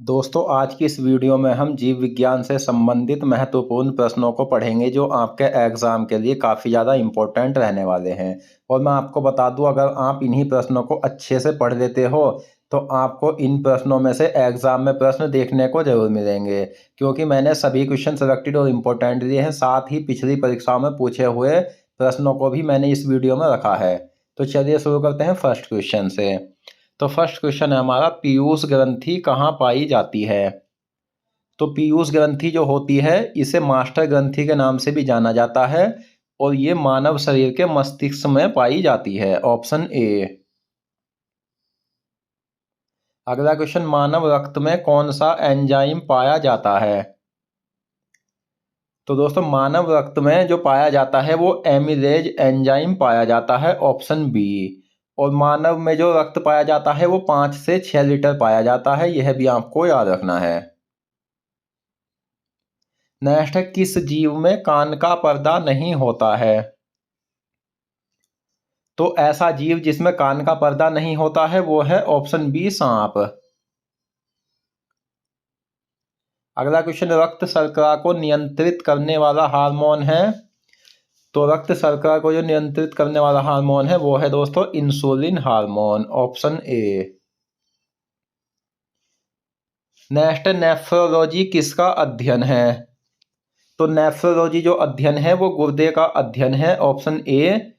दोस्तों आज की इस वीडियो में हम जीव विज्ञान से संबंधित महत्वपूर्ण प्रश्नों को पढ़ेंगे जो आपके एग्ज़ाम के लिए काफ़ी ज़्यादा इम्पोर्टेंट रहने वाले हैं। और मैं आपको बता दूं, अगर आप इन्हीं प्रश्नों को अच्छे से पढ़ लेते हो तो आपको इन प्रश्नों में से एग्ज़ाम में प्रश्न देखने को ज़रूर मिलेंगे, क्योंकि मैंने सभी क्वेश्चन सेलेक्टेड और इम्पोर्टेंट लिए हैं। साथ ही पिछली परीक्षाओं में पूछे हुए प्रश्नों को भी मैंने इस वीडियो में रखा है। तो चलिए शुरू करते हैं फर्स्ट क्वेश्चन से। तो फर्स्ट क्वेश्चन है हमारा, पीयूष ग्रंथि कहाँ पाई जाती है? तो पीयूष ग्रंथि जो होती है इसे मास्टर ग्रंथि के नाम से भी जाना जाता है और ये मानव शरीर के मस्तिष्क में पाई जाती है। Option A. अगला क्वेश्चन, मानव रक्त में कौन सा एंजाइम पाया जाता है? तो दोस्तों मानव रक्त में जो पाया जाता है वो एमिलेज एंजाइम पाया जाता है। Option B. और मानव में जो रक्त पाया जाता है वो 5 से 6 लीटर पाया जाता है, यह भी आपको याद रखना है। नेक्स्ट है, किस जीव में कान का पर्दा नहीं होता है? तो ऐसा जीव जिसमें कान का पर्दा नहीं होता है वो है ऑप्शन बी, सांप। अगला क्वेश्चन, रक्त शर्करा को नियंत्रित करने वाला हार्मोन है? तो रक्त शर्करा को जो नियंत्रित करने वाला हार्मोन है वो है दोस्तों insulin hormone. Option A. Next, nephrology किसका अध्ययन है? तो नेफ्रोलॉजी जो अध्ययन है वो गुर्दे का अध्ययन है। Option A.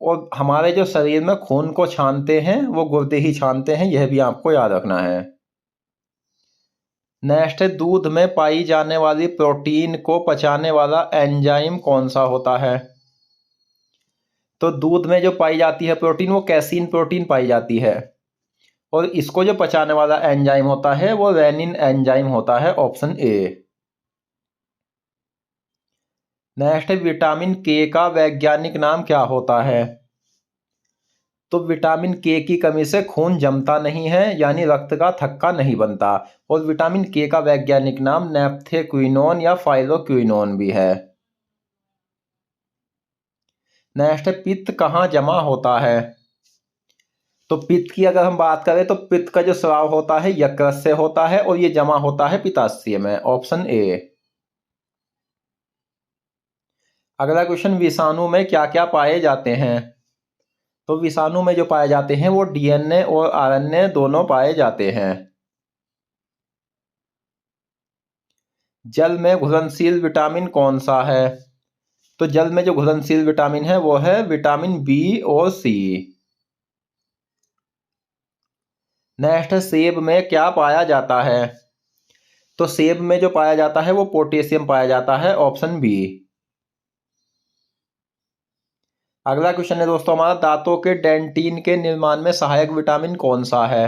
और हमारे जो शरीर में खून को छानते हैं वो गुर्दे ही छानते हैं, यह भी आपको याद रखना है। नेक्स्ट है, दूध में पाई जाने वाली प्रोटीन को पचाने वाला एंजाइम कौन सा होता है? तो दूध में जो पाई जाती है प्रोटीन वो कैसीन प्रोटीन पाई जाती है और इसको जो पचाने वाला एंजाइम होता है वो रेनिन एंजाइम होता है। Option A. नेक्स्ट है, विटामिन के का वैज्ञानिक नाम क्या होता है? तो विटामिन के की कमी से खून जमता नहीं है, यानी रक्त का थक्का नहीं बनता। और विटामिन के का वैज्ञानिक नाम नेप्थेक्विनोन या फाइलोक्विनोन भी है। नेक्स्ट है, पित्त कहाँ जमा होता है? तो पित्त की अगर हम बात करें तो पित्त का जो स्राव होता है यकृत से होता है और ये जमा होता है पित्ताशय में। Option A. अगला क्वेश्चन, विषाणु में क्या क्या पाए जाते हैं? तो विषाणु में जो पाए जाते हैं वो डीएनए और आरएनए दोनों पाए जाते हैं। जल में घुलनशील विटामिन कौन सा है? तो जल में जो घुलनशील विटामिन है वो है विटामिन बी और सी। नेक्स्ट है, सेब में क्या पाया जाता है? तो सेब में जो पाया जाता है वो पोटेशियम पाया जाता है। Option B. अगला क्वेश्चन है दोस्तों हमारा, दांतों के डेंटिन के निर्माण में सहायक विटामिन कौन सा है?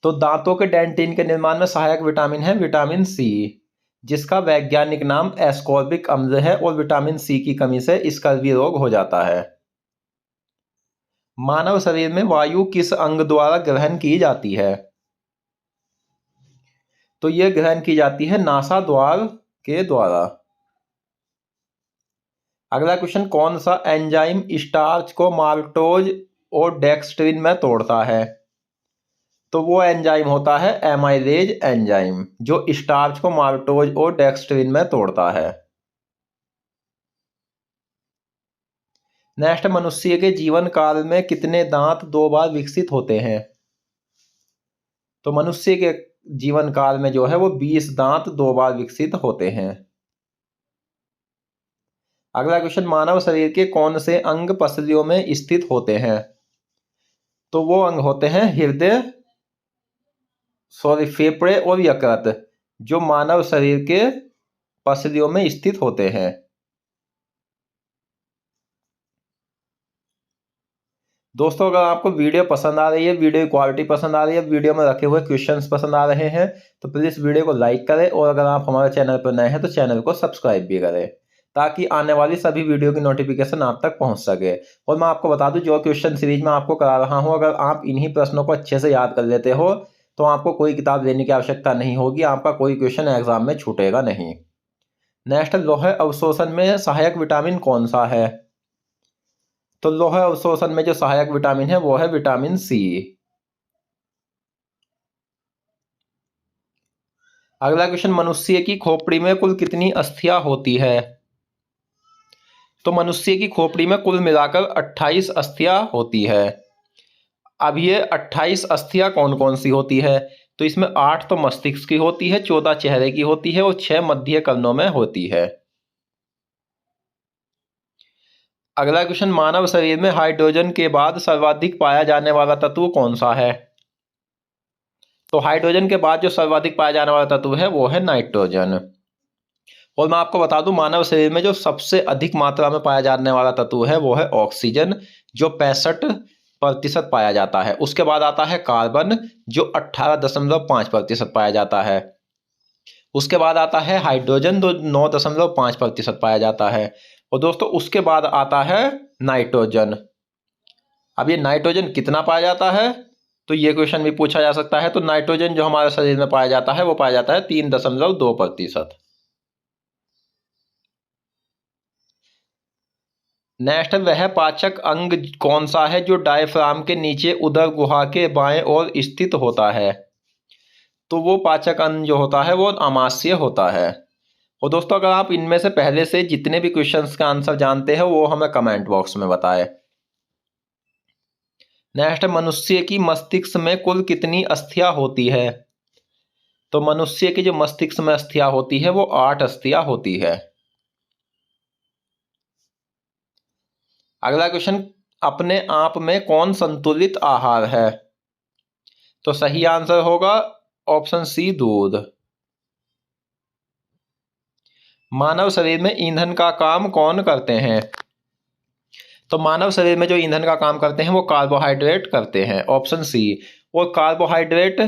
तो दांतों के डेंटिन के निर्माण में सहायक विटामिन है विटामिन सी, जिसका वैज्ञानिक नाम एस्कॉर्बिक अम्ल है और विटामिन सी की कमी से स्कर्वी रोग हो जाता है। मानव शरीर में वायु किस अंग द्वारा ग्रहण की जाती है? तो यह ग्रहण की जाती है नासाद्वार के द्वारा। अगला क्वेश्चन, कौन सा एंजाइम स्टार्च को माल्टोज और डेक्स्ट्रिन में तोड़ता है? तो वो एंजाइम होता है एमाइलेज एंजाइम, जो स्टार्च को माल्टोज और डेक्स्ट्रिन में तोड़ता है। नेक्स्ट, मनुष्य के जीवन काल में कितने दांत 2 बार विकसित होते हैं? तो मनुष्य के जीवन काल में जो है वो 20 दांत 2 बार विकसित होते हैं। अगला क्वेश्चन, मानव शरीर के कौन से अंग पसलियों में स्थित होते हैं? तो वो अंग होते हैं हृदय, फेफड़े और यकृत, जो मानव शरीर के पसलियों में स्थित होते हैं। दोस्तों अगर आपको वीडियो पसंद आ रही है, वीडियो की क्वालिटी पसंद आ रही है, वीडियो में रखे हुए क्वेश्चंस पसंद आ रहे हैं तो प्लीज़ वीडियो को लाइक करें और अगर आप हमारे चैनल पर नए हैं तो चैनल को सब्सक्राइब भी करें, ताकि आने वाली सभी वीडियो की नोटिफिकेशन आप तक पहुंच सके। और मैं आपको बता दूं, जो क्वेश्चन सीरीज में आपको करा रहा हूं, अगर आप इन्हीं प्रश्नों को अच्छे से याद कर लेते हो तो आपको कोई किताब लेने की आवश्यकता नहीं होगी, आपका कोई क्वेश्चन एग्जाम में छूटेगा नहीं। नेक्स्ट, लोह अवशोषण में सहायक विटामिन कौन सा है? तो लोह अवशोषण में जो सहायक विटामिन है वो है विटामिन सी। अगला क्वेश्चन, मनुष्य की खोपड़ी में कुल कितनी अस्थियां होती है? तो मनुष्य की खोपड़ी में कुल मिलाकर 28 अस्थियां होती है। अब ये 28 अस्थियां कौन कौन सी होती है? तो इसमें 8 तो मस्तिष्क की होती है, 14 चेहरे की होती है और 6 मध्य कर्णों में होती है। अगला क्वेश्चन, मानव शरीर में हाइड्रोजन के बाद सर्वाधिक पाया जाने वाला तत्व कौन सा है? तो हाइड्रोजन के बाद जो सर्वाधिक पाया जाने वाला तत्व है वो है नाइट्रोजन। और मैं आपको बता दूं, मानव शरीर में जो सबसे अधिक मात्रा में पाया जाने वाला तत्व है वो है ऑक्सीजन, जो 65% पाया जाता है। उसके बाद आता है कार्बन, जो 18.5% पाया जाता है। उसके बाद आता है हाइड्रोजन, जो 9.5% पाया जाता है। और दोस्तों उसके बाद आता है नाइट्रोजन। अब ये नाइट्रोजन कितना पाया जाता है, तो ये क्वेश्चन भी पूछा जा सकता है। तो नाइट्रोजन जो हमारे शरीर में पाया जाता है वो पाया जाता है 3.2%। नेक्स्ट, वह पाचक अंग कौन सा है जो डायफ्राम के नीचे उदर गुहा के बाएं ओर स्थित होता है? तो वो पाचक अंग जो होता है वो आमाशय होता है। और दोस्तों अगर आप इनमें से पहले से जितने भी क्वेश्चंस का आंसर जानते हैं वो हमें कमेंट बॉक्स में बताएं। नेक्स्ट, मनुष्य की मस्तिष्क में कुल कितनी अस्थियां होती है? तो मनुष्य की जो मस्तिष्क में अस्थियां होती है वो 8 अस्थियां होती है। अगला क्वेश्चन, अपने आप में कौन संतुलित आहार है? तो सही आंसर होगा ऑप्शन सी, दूध। मानव शरीर में ईंधन का काम कौन करते हैं? तो मानव शरीर में जो ईंधन का काम करते हैं वो कार्बोहाइड्रेट करते हैं, ऑप्शन सी। और कार्बोहाइड्रेट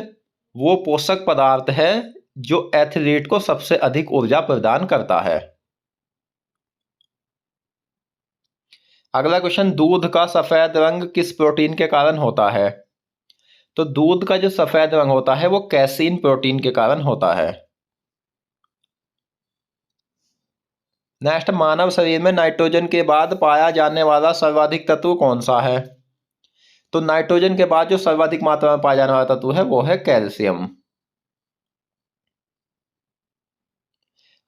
वो पोषक पदार्थ है जो एथलीट को सबसे अधिक ऊर्जा प्रदान करता है। अगला क्वेश्चन, दूध का सफेद रंग किस प्रोटीन के कारण होता है? तो दूध का जो सफेद रंग होता है वो कैसीन प्रोटीन के कारण होता है। नेक्स्ट, मानव शरीर में नाइट्रोजन के बाद पाया जाने वाला सर्वाधिक तत्व कौन सा है? तो नाइट्रोजन के बाद जो सर्वाधिक मात्रा में पाया जाने वाला तत्व है वो है कैल्शियम।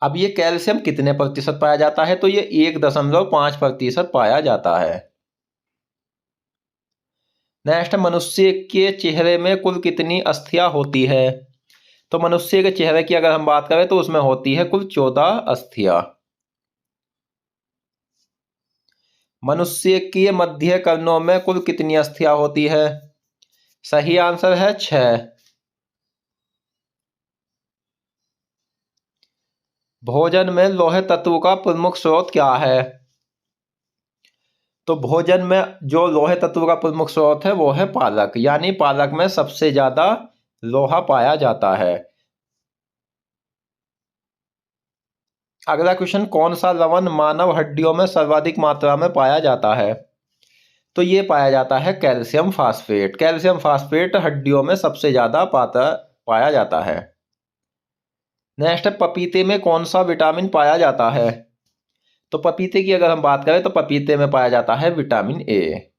अब ये कैल्शियम कितने प्रतिशत पाया जाता है? तो ये 1.5% पाया जाता है। नेक्स्ट, मनुष्य के चेहरे में कुल कितनी अस्थियां होती है? तो मनुष्य के चेहरे की अगर हम बात करें तो उसमें होती है कुल 14 अस्थियां। मनुष्य के मध्य कर्णों में कुल कितनी अस्थियां होती है? सही आंसर है 6। भोजन में लौह तत्व का प्रमुख स्रोत क्या है? तो भोजन में जो लौह तत्व का प्रमुख स्रोत है वो है पालक, यानी पालक में सबसे ज्यादा लोहा पाया जाता है। अगला क्वेश्चन, कौन सा लवण मानव हड्डियों में सर्वाधिक मात्रा में पाया जाता है? तो ये पाया जाता है कैल्शियम फास्फेट। कैल्शियम फास्फेट हड्डियों में सबसे ज्यादा पाया जाता है। नेक्स्ट, पपीते में कौन सा विटामिन पाया जाता है? तो पपीते की अगर हम बात करें तो पपीते में पाया जाता है विटामिन ए।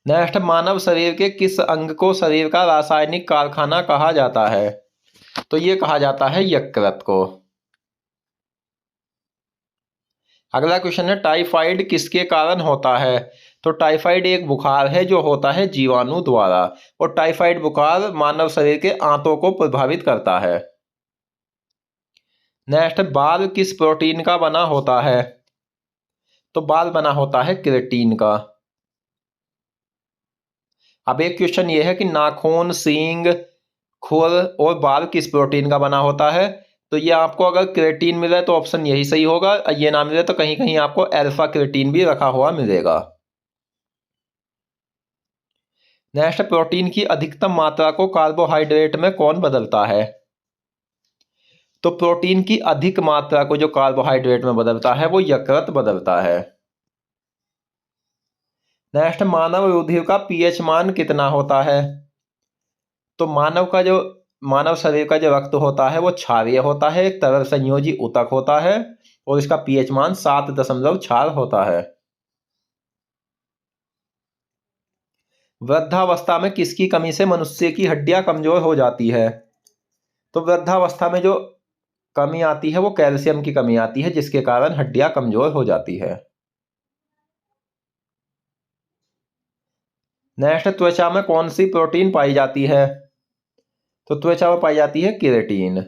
नेक्स्ट, मानव शरीर के किस अंग को शरीर का रासायनिक कारखाना कहा जाता है? तो ये कहा जाता है यकृत को। अगला क्वेश्चन है, टाइफाइड किसके कारण होता है? तो टाइफाइड एक बुखार है जो होता है जीवाणु द्वारा, और टाइफाइड बुखार मानव शरीर के आंतों को प्रभावित करता है। नेक्स्ट, बाल किस प्रोटीन का बना होता है? तो बाल बना होता है केराटिन का। अब एक क्वेश्चन ये है कि नाखून, सींग, खुर और बाल किस प्रोटीन का बना होता है? तो ये आपको अगर केराटिन मिले तो ऑप्शन यही सही होगा, ये ना मिले तो कहीं कहीं आपको अल्फा केराटिन भी रखा हुआ मिलेगा। नेक्स्ट, प्रोटीन की अधिकतम मात्रा को कार्बोहाइड्रेट में कौन बदलता है? तो प्रोटीन की अधिक मात्रा को जो कार्बोहाइड्रेट में बदलता है वो यकृत बदलता है। नेक्स्ट, मानव रुधिर का पीएच मान कितना होता है? तो मानव शरीर का जो रक्त होता है वो क्षारीय होता है, एक तरल संयोजी ऊतक होता है, और इसका पीएच मान 7.4 होता है। वृद्धावस्था में किसकी कमी से मनुष्य की हड्डियां कमजोर हो जाती है? तो वृद्धावस्था में जो कमी आती है वो कैल्शियम की कमी आती है, जिसके कारण हड्डियां कमजोर हो जाती है। नेक्स्ट, त्वचा में कौन सी प्रोटीन पाई जाती है? तो त्वचा में पाई जाती है केराटिन।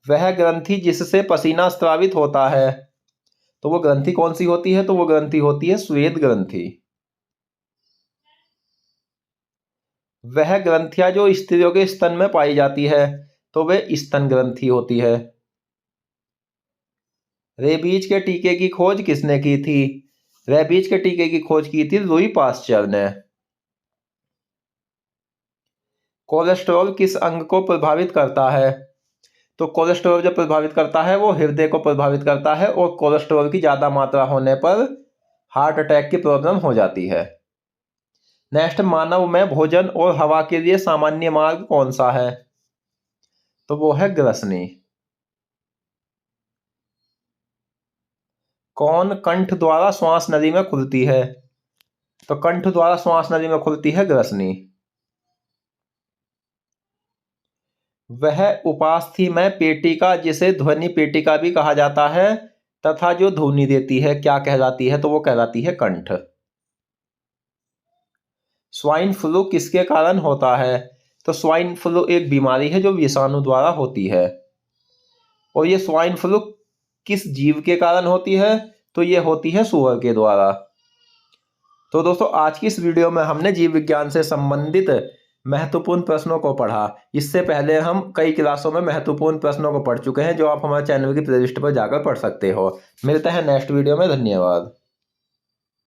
वह ग्रंथि जिससे पसीना स्रावित होता है, तो वो ग्रंथि कौन सी होती है? तो वो ग्रंथि होती है श्वेत ग्रंथि। वह ग्रंथियां जो स्त्रियों के स्तन में पाई जाती है, तो वे स्तन ग्रंथि होती है। रेबीज के टीके की खोज किसने की थी? रेबीज के टीके की खोज की थी लुई पास्चर ने। कोलेस्ट्रॉल किस अंग को प्रभावित करता है? तो कोलेस्ट्रॉल जो प्रभावित करता है वो हृदय को प्रभावित करता है, और कोलेस्ट्रॉल की ज्यादा मात्रा होने पर हार्ट अटैक की प्रॉब्लम हो जाती है। नेक्स्ट, मानव में भोजन और हवा के लिए सामान्य मार्ग कौन सा है? तो वो है ग्रसनी। कौन कंठ द्वारा श्वास नली में खुलती है? तो कंठ द्वारा श्वास नली में खुलती है ग्रसनी। वह उपास्थि पेटिका जिसे ध्वनि पेटिका भी कहा जाता है तथा जो ध्वनि देती है क्या कहलाती है? तो वो कहलाती है कंठ। स्वाइन फ्लू किसके कारण होता है? तो स्वाइन फ्लू एक बीमारी है जो विषाणु द्वारा होती है। और ये स्वाइन फ्लू किस जीव के कारण होती है? तो ये होती है सुअर के द्वारा। तो दोस्तों, आज की इस वीडियो में हमने जीव विज्ञान से संबंधित महत्वपूर्ण प्रश्नों को पढ़ा। इससे पहले हम कई क्लासों में महत्वपूर्ण प्रश्नों को पढ़ चुके हैं, जो आप हमारे चैनल की प्लेलिस्ट पर जाकर पढ़ सकते हो। मिलते हैं नेक्स्ट वीडियो में। धन्यवाद।